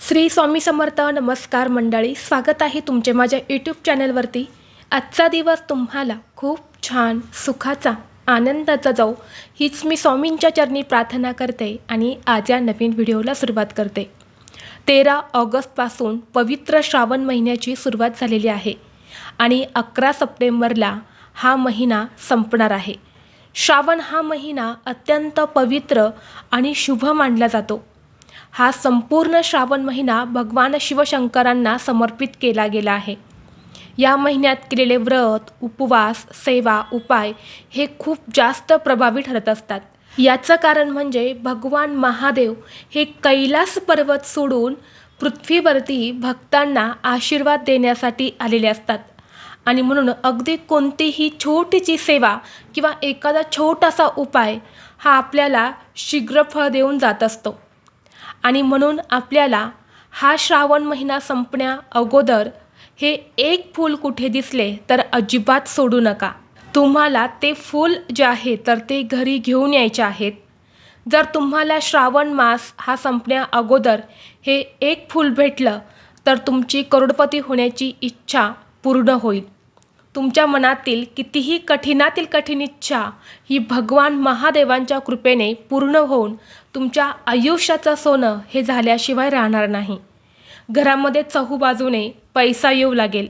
श्री स्वामी समर्थ. नमस्कार मंडळी, स्वागत आहे तुमचे माझ्या यूट्यूब चॅनलवरती. आजचा दिवस तुम्हाला खूप छान सुखाचा आनंदाचा जाऊ हीच मी स्वामींच्या चरणी प्रार्थना करते आणि आज या नवीन व्हिडिओला सुरुवात करते. 13 ऑगस्टपासून पवित्र श्रावण महिन्याची सुरुवात झालेली आहे आणि 11 सप्टेंबरला हा महिना संपणार आहे. श्रावण हा महिना अत्यंत पवित्र आणि शुभ मानला जातो. हा संपूर्ण श्रावण महिना भगवान शिवशंकरांना समर्पित केला गेला आहे. या महिन्यात केलेले व्रत, उपवास, सेवा, उपाय हे खूप जास्त प्रभावी ठरत असतात. याचं कारण म्हणजे भगवान महादेव हे कैलास पर्वत सोडून पृथ्वीवरती भक्तांना आशीर्वाद देण्यासाठी आलेले असतात आणि म्हणून अगदी कोणतीही छोटीशी सेवा किंवा एखादा छोटासा उपाय हा आपल्याला शीघ्र फळ देऊन जात असतो. आणि म्हणून आपल्याला हा श्रावण महिना संपण्या अगोदर हे एक फूल कुठे दिसले तर अजिबात सोडू नका. तुम्हाला ते फूल जे आहे तर ते घरी घेऊन यायचे आहेत. जर तुम्हाला श्रावण मास हा संपण्या अगोदर हे एक फूल भेटलं तर तुमची करोडपती होण्याची इच्छा पूर्ण होईल. तुमच्या मनातील कितीही कठीणातील कठीण इच्छा ही भगवान महादेवांच्या कृपेने पूर्ण होऊन तुमच्या आयुष्याचं सोनं हे झाल्याशिवाय राहणार नाही. घरामध्ये चहूबाजूने पैसा येऊ लागेल,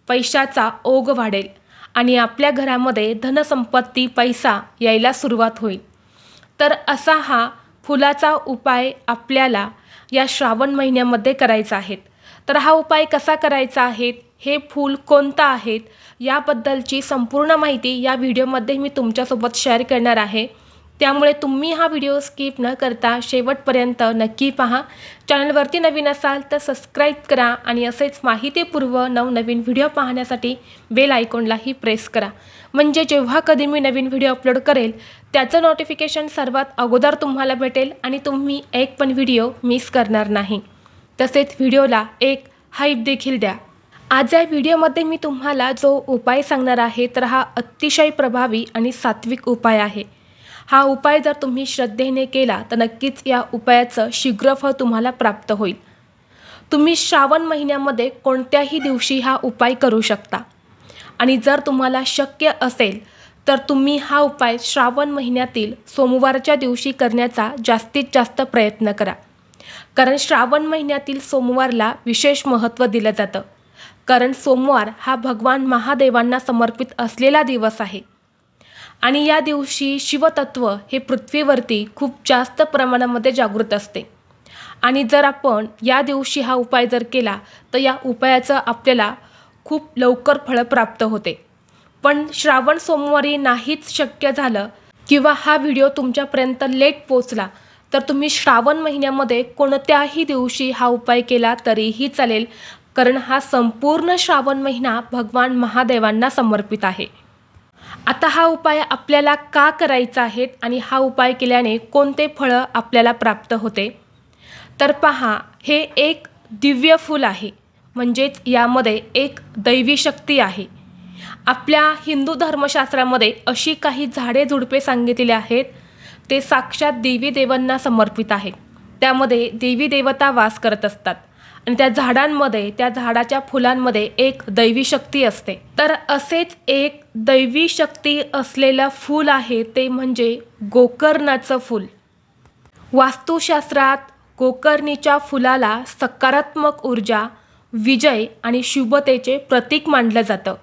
पैशाचा ओघ वाढेल आणि आपल्या घरामध्ये धनसंपत्ती पैसा यायला सुरुवात होईल. तर असा हा फुलाचा उपाय आपल्याला या श्रावण महिन्यामध्ये करायचा आहे. तर हा उपाय कसा करायचा आहे, हे फूल कोणतं आहेत याबद्दलची संपूर्ण माहिती या व्हिडिओमध्ये मी तुमच्यासोबत शेअर करणार आहे. त्यामुळे तुम्ही हा व्हिडिओ स्किप न करता शेवटपर्यंत नक्की पहा. चॅनलवरती नवीन असाल तर सबस्क्राईब करा आणि असेच माहितीपूर्व नवनवीन व्हिडिओ पाहण्यासाठी बेल आयकॉनलाही प्रेस करा. म्हणजे जेव्हा कधी मी नवीन व्हिडिओ अपलोड करेल त्याचं नोटिफिकेशन सर्वात अगोदर तुम्हाला भेटेल आणि तुम्ही एक पण व्हिडिओ मिस करणार नाही. तसेच व्हिडिओला एक हाईप देखील द्या. आज या व्हिडिओमध्ये मी तुम्हाला जो उपाय सांगणार आहे तर हा अतिशय प्रभावी आणि सात्विक उपाय आहे. हा उपाय जर तुम्ही श्रद्धेने केला तर नक्कीच या उपायाचं शीघ्र फळ तुम्हाला प्राप्त होईल. तुम्ही श्रावण महिन्यामध्ये कोणत्याही दिवशी हा उपाय करू शकता आणि जर तुम्हाला शक्य असेल तर तुम्ही हा उपाय श्रावण महिन्यातील सोमवारच्या दिवशी करण्याचा जास्तीत जास्त प्रयत्न करा. कारण श्रावण महिन्यातील सोमवारला विशेष महत्त्व दिलं जातं. कारण सोमवार हा भगवान महादेवांना समर्पित असलेला दिवस आहे आणि या दिवशी शिवतत्व हे पृथ्वीवरती खूप जास्त प्रमाणामध्ये जागृत असते. आणि जर आपण या दिवशी हा उपाय जर केला तर या उपायाचं आपल्याला खूप लवकर फळ प्राप्त होते. पण श्रावण सोमवारी नाहीच शक्य झालं किंवा हा व्हिडिओ तुमच्यापर्यंत लेट पोचला तर तुम्ही श्रावण महिन्यामध्ये कोणत्याही दिवशी हा उपाय केला तरीही चालेल. कारण हा संपूर्ण श्रावण महिना भगवान महादेवांना समर्पित आहे. आता हा उपाय आपल्याला का करायचा आहे आणि हा उपाय केल्याने कोणते फळं आपल्याला प्राप्त होते तर पहा, हे एक दिव्य फूल आहे. म्हणजेच यामध्ये एक दैवी शक्ती आहे. आपल्या हिंदू धर्मशास्त्रामध्ये अशी काही झाडे झुडपे सांगितलेली आहेत ते साक्षात देवी देवांना समर्पित आहे. त्यामध्ये देवी देवता वास करत असतात आणि त्या झाडांमध्ये, त्या झाडाच्या फुलांमध्ये एक दैवी शक्ती असते. तर असेच एक दैवी शक्ती असलेलं फूल आहे ते म्हणजे गोकर्णाचं फूल. वास्तुशास्त्रात गोकर्णीच्या फुलाला सकारात्मक ऊर्जा, विजय आणि शुभतेचे प्रतीक मानलं जातं.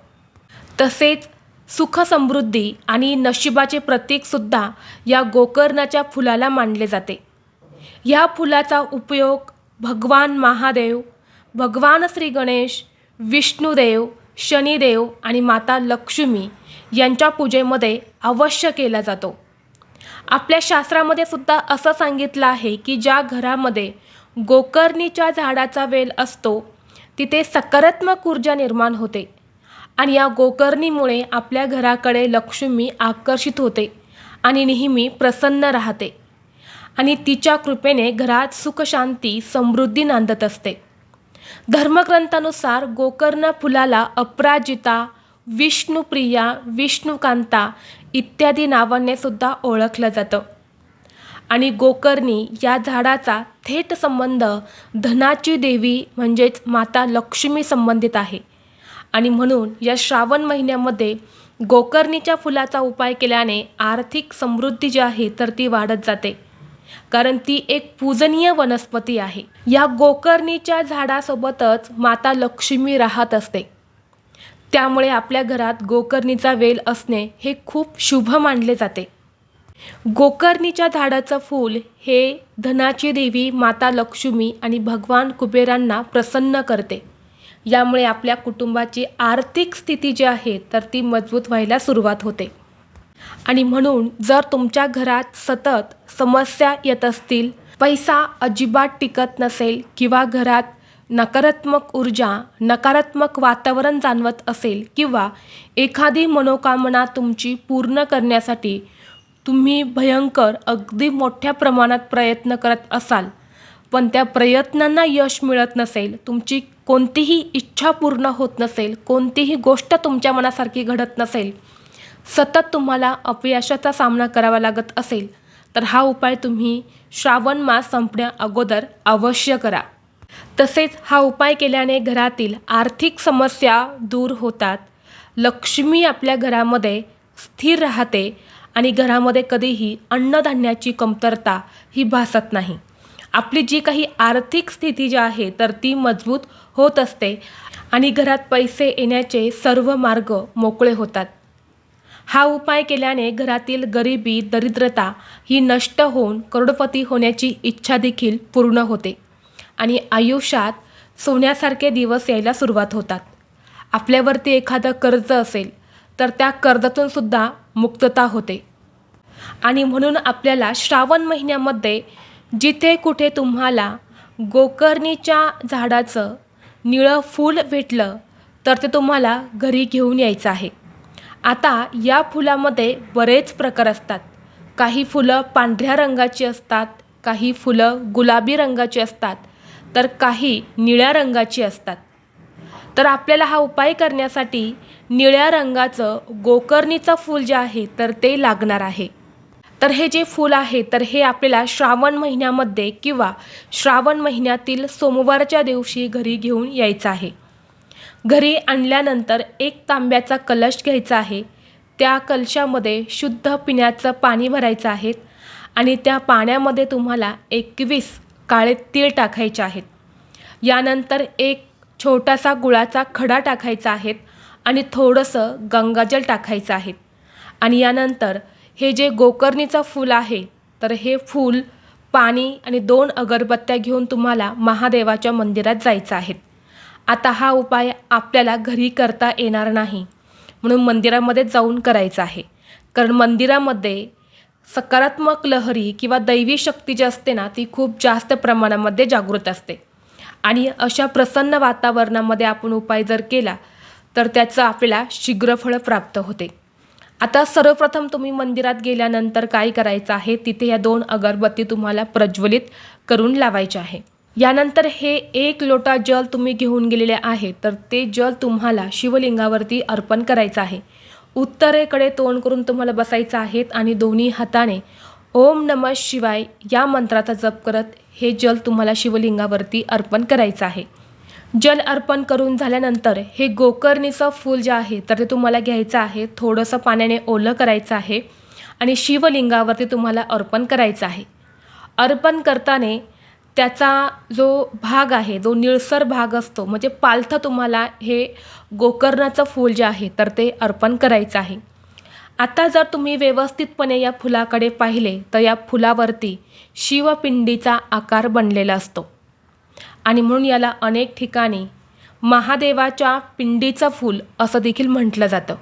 तसेच सुख समृद्धी आणि नशिबाचे प्रतीकसुद्धा या गोकर्णाच्या फुलाला मानले जाते. ह्या फुलाचा उपयोग भगवान महादेव, भगवान श्री गणेश, विष्णुदेव, शनिदेव आणि माता लक्ष्मी यांच्या पूजेमध्ये अवश्य केला जातो. आपल्या शास्त्रामध्ये सुद्धा असं सांगितलं आहे की ज्या घरामध्ये गोकर्णीच्या झाडाचा वेल असतो तिथे सकारात्मक ऊर्जा निर्माण होते आणि या गोकर्णीमुळे आपल्या घराकडे लक्ष्मी आकर्षित होते आणि नेहमी प्रसन्न राहते आणि तिच्या कृपेने घरात सुखशांती समृद्धी नांदत असते. धर्मग्रंथानुसार गोकर्ण फुलाला अपराजिता, विष्णुप्रिया, विष्णुकांता इत्यादी नावाने सुद्धा ओळखलं जातं. आणि गोकर्णी या झाडाचा थेट संबंध धनाची देवी म्हणजेच माता लक्ष्मी संबंधित आहे. आणि म्हणून या श्रावण महिन्यामध्ये गोकर्णीच्या फुलाचा उपाय केल्याने आर्थिक समृद्धी जी आहे तर ती वाढत जाते, कारण ती एक पूजनीय वनस्पती आहे. या गोकर्णीच्या झाडासोबतच माता लक्ष्मी राहत असते, त्यामुळे आपल्या घरात गोकर्णीचा वेल असणे हे खूप शुभ मानले जाते. गोकर्णीच्या झाडाचं फूल हे धनाची देवी माता लक्ष्मी आणि भगवान कुबेरांना प्रसन्न करते. यामुळे आपल्या कुटुंबाची आर्थिक स्थिती जी आहे तर ती मजबूत व्हायला सुरुवात होते. आणि म्हणून जर तुमच्या घरात सतत समस्या येत असतील, पैसा अजिबात टिकत नसेल किंवा घरात नकारात्मक ऊर्जा, नकारात्मक वातावरण जाणवत असेल किंवा एखादी मनोकामना तुमची पूर्ण करण्यासाठी तुम्ही भयंकर अगदी मोठ्या प्रमाणात प्रयत्न करत असाल, पण त्या प्रयत्नांना यश मिळत नसेल, तुमची कोणतीही इच्छा पूर्ण होत नसेल, कोणतीही गोष्ट तुमच्या मनासारखी घडत नसेल, सतत तुम्हाला अपयशाचा सामना करावा लागत असेल, तर हा उपाय तुम्ही श्रावण मास संपण्या अगोदर अवश्य करा. तसेच हा उपाय केल्याने घरातील आर्थिक समस्या दूर होतात, लक्ष्मी आपल्या घरामध्ये स्थिर राहते आणि घरामध्ये कधीही अन्नधान्याची कमतरता ही भासत नाही. आपली जी काही आर्थिक स्थिती जी आहे तर ती मजबूत होत असते आणि घरात पैसे येण्याचे सर्व मार्ग मोकळे होतात. हा उपाय केल्याने घरातील गरिबी, दरिद्रता ही नष्ट होऊन करोडपती होण्याची इच्छा देखील पूर्ण होते आणि आयुष्यात सोन्यासारखे दिवस यायला सुरुवात होतात. आपल्यावरती एखादं कर्ज असेल तर त्या कर्जातून सुद्धा मुक्तता होते. आणि म्हणून आपल्याला श्रावण महिन्यामध्ये जिथे कुठे तुम्हाला गोकर्णीच्या झाडाचं निळं फूल भेटलं तर ते तुम्हाला घरी घेऊन यायचं आहे. आता या फुलामध्ये बरेच प्रकार असतात. काही फुलं पांढऱ्या रंगाची असतात, काही फुलं गुलाबी रंगाची असतात, तर काही निळ्या रंगाची असतात. तर आपल्याला हा उपाय करण्यासाठी निळ्या रंगाचं गोकर्णीचं फूल जे आहे तर ते लागणार आहे. तर हे जे फूल आहे तर हे आपल्याला श्रावण महिन्यामध्ये किंवा श्रावण महिन्यातील सोमवारच्या दिवशी घरी घेऊन यायचं आहे. घरी आणल्यानंतर एक तांब्याचा कलश घ्यायचा आहे. त्या कलशामध्ये शुद्ध पिण्याचं पाणी भरायचं आहे आणि त्या पाण्यामध्ये तुम्हाला 21 काळे तीळ टाकायचे आहेत. यानंतर एक छोटासा गुळाचा खडा टाकायचा आहे आणि थोडंसं गंगाजल टाकायचं आहे. आणि यानंतर हे जे गोकर्णीचं फूल आहे तर हे फूल, पाणी आणि 2 अगरबत्त्या घेऊन तुम्हाला महादेवाच्या मंदिरात जायचं आहे. आता हा उपाय आपल्याला घरी करता येणार नाही, म्हणून मंदिरामध्ये जाऊन करायचा आहे. कारण मंदिरामध्ये सकारात्मक लहरी किंवा दैवी शक्ती जी असते ना ती खूप जास्त प्रमाणामध्ये जागृत असते आणि अशा प्रसन्न वातावरणामध्ये आपण उपाय जर केला तर त्याचं आपल्याला शीघ्र फळ प्राप्त होते. आता सर्वप्रथम तुम्ही मंदिरात गेल्यानंतर काय करायचं आहे, तिथे या 2 अगरबत्ती तुम्हाला प्रज्वलित करून लावायचे आहे. यानंतर हे 1 लोटा जल तुम्ही घेऊन गेलेले आहे तर ते जल तुम्हाला शिवलिंगावरती अर्पण करायचं आहे. उत्तरेकडे तोंड करून तुम्हाला बसायचं आहे आणि दोन्ही हाताने ओम नमः शिवाय या मंत्राचा जप करत हे जल तुम्हाला शिवलिंगावरती अर्पण करायचं आहे. जल अर्पण करून झाल्यानंतर हे गोकर्णीचं फूल जे आहे तर ते तुम्हाला घ्यायचं आहे, थोडंसं पाण्याने ओलं करायचं आहे आणि शिवलिंगावरती तुम्हाला अर्पण करायचं आहे. अर्पण करताना त्याचा जो भाग आहे, जो निळसर भाग असतो म्हणजे पालथं, तुम्हाला हे गोकर्णाचं फूल जे आहे तर ते अर्पण करायचं आहे. आता जर तुम्ही व्यवस्थितपणे या फुलाकडे पाहिले तर या फुलावरती शिवपिंडीचा आकार बनलेला असतो आणि म्हणून याला अनेक ठिकाणी महादेवाच्या पिंडीचं फूल असं देखील म्हटलं जातं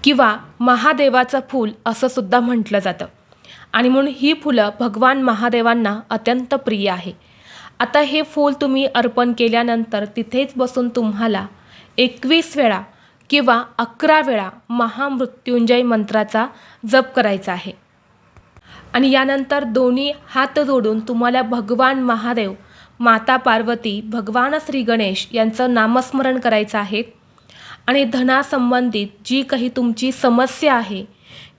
किंवा महादेवाचं फूल असं सुद्धा म्हटलं जातं. आणि म्हणून ही फुलं भगवान महादेवांना अत्यंत प्रिय आहे. आता हे फूल तुम्ही अर्पण केल्यानंतर तिथेच बसून तुम्हाला 21 वेळा किंवा 11 वेळा महामृत्युंजय मंत्राचा जप करायचा आहे. आणि यानंतर दोन्ही हात जोडून तुम्हाला भगवान महादेव, माता पार्वती, भगवान श्री गणेश यांचं नामस्मरण करायचं आहे. आणि धनासंबंधित जी काही तुमची समस्या आहे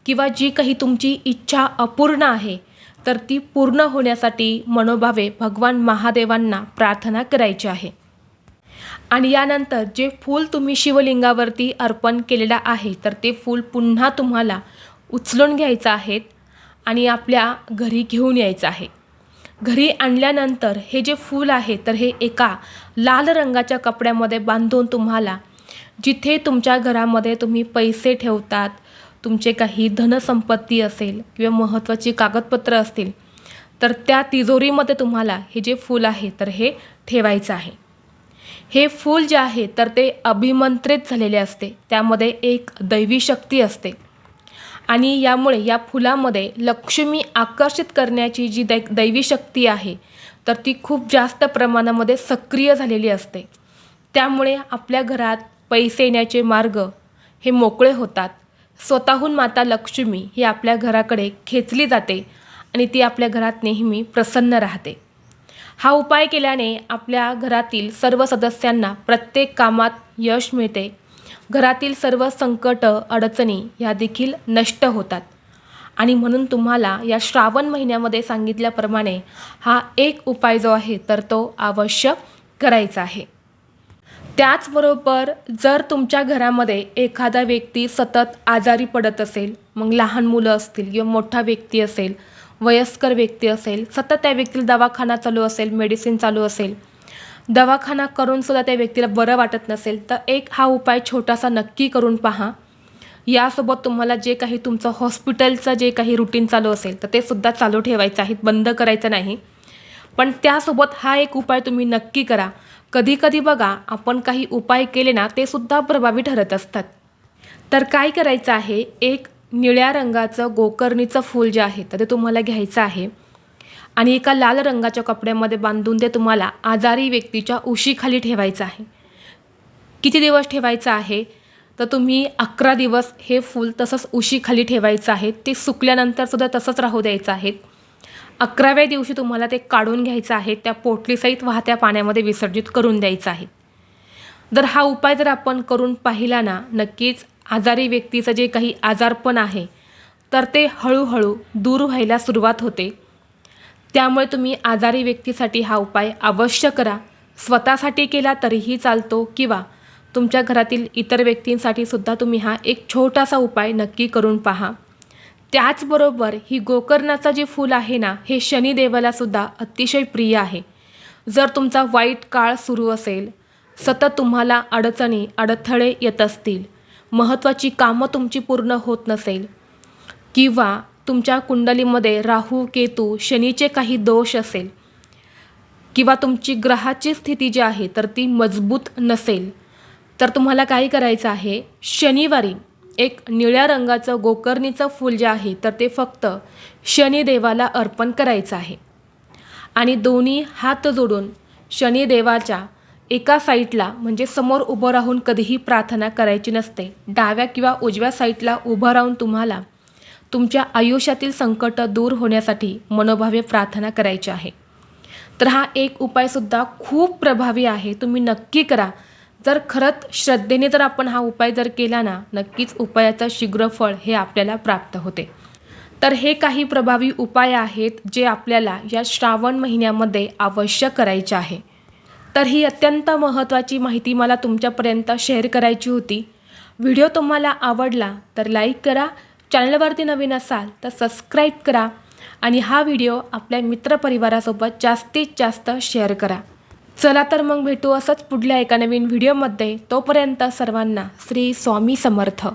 किंवा जी काही तुमची इच्छा अपूर्ण आहे तर ती पूर्ण होण्यासाठी मनोभावे भगवान महादेवांना प्रार्थना करायची आहे. आणि यानंतर जे फूल तुम्ही शिवलिंगावरती अर्पण केलेलं आहे तर ते फूल पुन्हा तुम्हाला उचलून घ्यायचं आहे आणि आपल्या घरी घेऊन यायचं आहे. घरी आणल्यानंतर हे जे फूल आहे तर हे एका लाल रंगाच्या कपड्यामध्ये बांधून तुम्हाला जिथे तुमच्या घरामध्ये तुम्ही पैसे ठेवतात, तुमचे काही धनसंपत्ती असेल किंवा महत्त्वाची कागदपत्र असतील तर त्या तिजोरीमध्ये तुम्हाला हे जे फूल आहे तर हे ठेवायचं आहे. हे फूल जे आहे तर ते अभिमंत्रित झालेले असते, त्यामध्ये एक दैवी शक्ती असते आणि यामुळे या फुलामध्ये लक्ष्मी आकर्षित करण्याची जी दैवी शक्ती आहे तर ती खूप जास्त प्रमाणामध्ये सक्रिय झालेली असते. त्यामुळे आपल्या घरात पैसे येण्याचे मार्ग हे मोकळे होतात. स्वतःहून माता लक्ष्मी ही आपल्या घराकडे खेचली जाते आणि ती आपल्या घरात नेहमी प्रसन्न राहते. हा उपाय केल्याने आपल्या घरातील सर्व सदस्यांना प्रत्येक कामात यश मिळते. घरातील सर्व संकट अडचणी ह्या देखील नष्ट होतात आणि म्हणून तुम्हाला या श्रावण महिन्यामध्ये सांगितल्याप्रमाणे हा एक उपाय जो आहे तर तो अवश्य करायचा आहे. त्याचबरोबर जर तुमच्या घरामध्ये एखादा व्यक्ती सतत आजारी पडत असेल, मग लहान मुलं असतील किंवा मोठा व्यक्ती असेल, वयस्कर व्यक्ती असेल, सतत त्या व्यक्तीला दवाखाना चालू असेल, मेडिसिन चालू असेल, दवाखाना करूनसुद्धा त्या व्यक्तीला बरं वाटत नसेल तर एक हा उपाय छोटासा नक्की करून पहा. यासोबत तुम्हाला जे काही तुमचं हॉस्पिटलचं जे काही रुटीन चालू असेल तर ते सुद्धा चालू ठेवायचं आहे, बंद करायचं नाही. पण त्यासोबत हा एक उपाय तुम्ही नक्की करा. कधीकधी बघा आपण काही उपाय केले ना ते सुद्धा प्रभावी ठरत असतात. तर काय करायचं आहे, एक निळ्या रंगाचं गोकर्णीचं फूल जे आहे तर ते तुम्हाला घ्यायचं आहे आणि एका लाल रंगाच्या कपड्यामध्ये बांधून ते तुम्हाला आजारी व्यक्तीच्या उशीखाली ठेवायचं आहे. किती दिवस ठेवायचं आहे तर तुम्ही 11 दिवस हे फूल तसंच उशीखाली ठेवायचं आहे. ते सुकल्यानंतर सुद्धा तसंच राहू द्यायचं आहे. 11व्या दिवशी तुम्हाला ते काढून घ्यायचं आहे, त्या पोटलीसहित वाहत्या पाण्यामध्ये विसर्जित करून द्यायचं आहे. जर हा उपाय जर आपण करून पाहिला ना नक्कीच आजारी व्यक्तीचं जे काही आजारपण आहे तर ते हळूहळू दूर व्हायला सुरुवात होते. त्यामुळे तुम्ही आजारी व्यक्तीसाठी हा उपाय अवश्य करा. स्वतःसाठी केला तरीही चालतो किंवा तुमच्या घरातील इतर व्यक्तींसाठी सुद्धा तुम्ही हा एक छोटासा उपाय नक्की करून पहा. त्याचबरोबर ही गोकर्णाचं जे फूल आहे ना हे शनिदेवाला सुद्धा अतिशय प्रिय आहे. जर तुमचा वाईट काळ सुरू असेल, सतत तुम्हाला अडचणी अडथळे येत असतील, महत्त्वाची कामं तुमची पूर्ण होत नसेल किंवा तुमच्या कुंडलीमध्ये राहू केतू शनीचे काही दोष असेल किंवा तुमची ग्रहाची स्थिती जी आहे तर ती मजबूत नसेल तर तुम्हाला काय करायचं आहे, शनिवारी एक निळ्या रंगाचं गोकर्णीचं फूल जे आहे तर ते फक्त शनिदेवाला अर्पण करायचं आहे आणि दोन्ही हात जोडून शनिदेवाच्या एका साईडला म्हणजे समोर उभं राहून कधीही प्रार्थना करायची नसते. डाव्या किंवा उजव्या साईडला उभं राहून तुम्हाला तुमच्या आयुष्यातील संकट दूर होण्यासाठी मनोभावे प्रार्थना करायची आहे. तर हा एक उपायसुद्धा खूप प्रभावी आहे, तुम्ही नक्की करा. जर खरंच श्रद्धेने जर आपण हा उपाय जर केला ना नक्कीच उपायाचं शीघ्र फळ हे आपल्याला प्राप्त होते. तर हे काही प्रभावी उपाय आहेत जे आपल्याला या श्रावण महिन्यामध्ये अवश्य करायचे आहे. तर ही अत्यंत महत्त्वाची माहिती मला तुमच्यापर्यंत शेअर करायची होती. व्हिडिओ तुम्हाला आवडला तर लाईक करा, चॅनलवरती नवीन असाल तर सबस्क्राईब करा आणि हा व्हिडिओ आपल्या मित्रपरिवारासोबत जास्तीत जास्त शेअर करा. चला तर मग भेटू असंच पुढल्या एका नवीन व्हिडिओमध्ये. तोपर्यंत सर्वांना श्री स्वामी समर्थ.